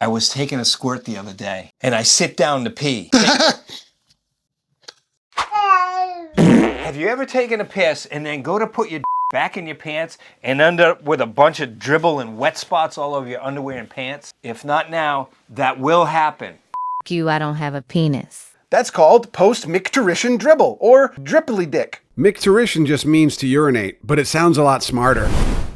I was taking a squirt the other day, and I sit down to pee. Have you ever taken a piss and then go to put your back in your pants and end up with a bunch of dribble and wet spots all over your underwear and pants? If not now, that will happen. You, I don't have a penis. That's called post-Micturition Dribble, or dripply dick. Micturition just means to urinate, but it sounds a lot smarter.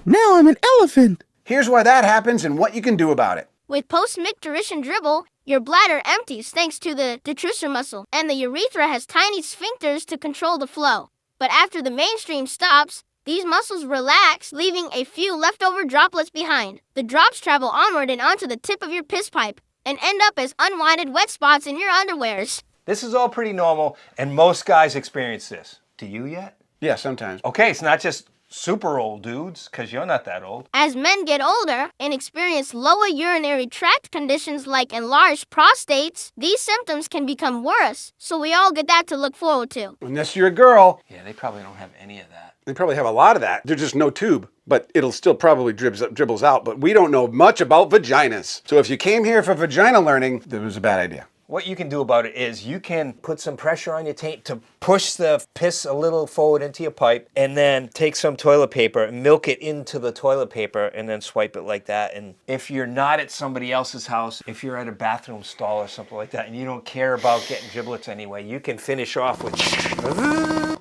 Now I'm an elephant. Here's why that happens and what you can do about it. With post-Micturition Dribble, your bladder empties thanks to the detrusor muscle, and the urethra has tiny sphincters to control the flow. But after the mainstream stops, these muscles relax, leaving a few leftover droplets behind. The drops travel onward and onto the tip of your piss pipe, and end up as unwinded wet spots in your underwears. This is all pretty normal, and most guys experience this. Do you yet? Yeah, sometimes. Okay, it's not just super old dudes, because you're not that old. As men get older and experience lower urinary tract conditions like enlarged prostates, these symptoms can become worse. So we all get that to look forward to. Unless you're a girl. Yeah, they probably don't have any of that. They probably have a lot of that. There's just no tube, but it'll still probably dribbles out. But we don't know much about vaginas. So if you came here for vagina learning, that was a bad idea. What you can do about it is you can put some pressure on your taint to push the piss a little forward into your pipe, and then take some toilet paper and milk it into the toilet paper and then swipe it like that. And if you're not at somebody else's house, if you're at a bathroom stall or something like that and you don't care about getting giblets anyway, you can finish off with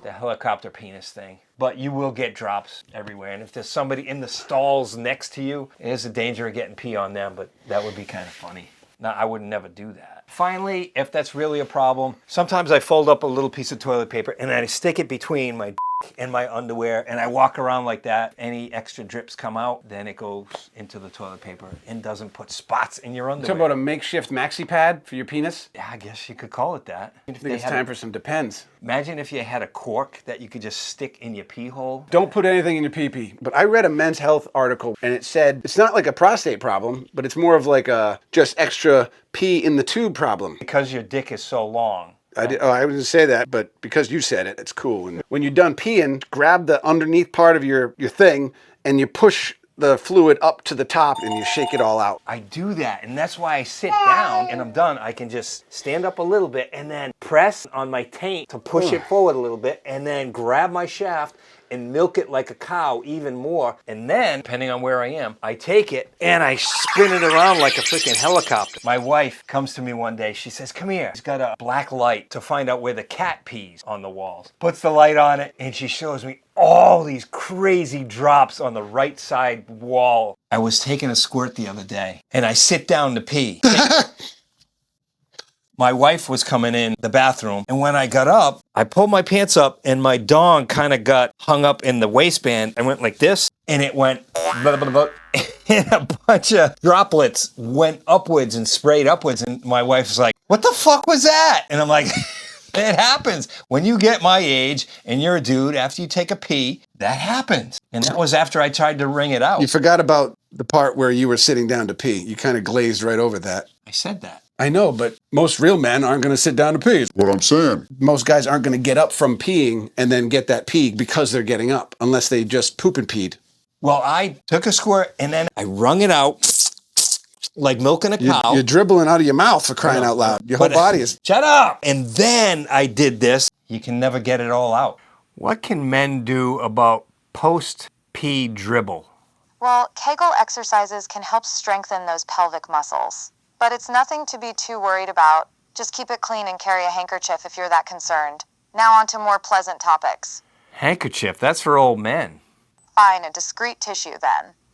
the helicopter penis thing. But you will get drops everywhere. And if there's somebody in the stalls next to you, there's a danger of getting pee on them, but that would be kind of funny. Now, I would never do that. Finally, if that's really a problem, sometimes I fold up a little piece of toilet paper and I stick it between my and my underwear, and I walk around like that. Any extra drips come out, then it goes into the toilet paper and doesn't put spots in your underwear. Talk about a makeshift maxi pad for your penis? Yeah, I guess you could call it that. I think it's time for some Depends. Imagine if you had a cork that you could just stick in your pee hole. Don't put anything in your pee-pee. But I read a Men's Health article, and it said it's not like a prostate problem, but it's more of like a just extra pee in the tube problem. Because your dick is so long. I wouldn't say that, but because you said it, it's cool. And when you're done peeing, grab the underneath part of your thing, and you push the fluid up to the top, and you shake it all out. I do that, and that's why I sit down, and I'm done. I can just stand up a little bit, and then press on my taint to push it forward a little bit, and then grab my shaft and milk it like a cow even more. And then, depending on where I am, I take it and I spin it around like a freaking helicopter. My wife comes to me one day, she says, come here. She's got a black light to find out where the cat pees on the walls. Puts the light on it, and she shows me all these crazy drops on the right side wall. I was taking a squirt the other day, and I sit down to pee. My wife was coming in the bathroom, and when I got up, I pulled my pants up, and my dong kind of got hung up in the waistband. I went like this, and it went blah, blah, blah, and a bunch of droplets went upwards and sprayed upwards, and my wife was like, what the fuck was that? And I'm like, it happens. When you get my age, and you're a dude, after you take a pee, that happens. And that was after I tried to wring it out. You forgot about the part where you were sitting down to pee. You kind of glazed right over that. I said that. I know, but most real men aren't going to sit down to pee. What I'm saying. Most guys aren't going to get up from peeing and then get that pee because they're getting up, unless they just poop and peed. Well, I took a squirt and then I wrung it out like milking a cow. You're dribbling out of your mouth, for crying out loud. Your whole body is... Shut up! And then I did this. You can never get it all out. What can men do about post-pee dribble? Well, Kegel exercises can help strengthen those pelvic muscles. But it's nothing to be too worried about. Just keep it clean and carry a handkerchief if you're that concerned. Now on to more pleasant topics. Handkerchief, that's for old men. Fine, a discreet tissue then.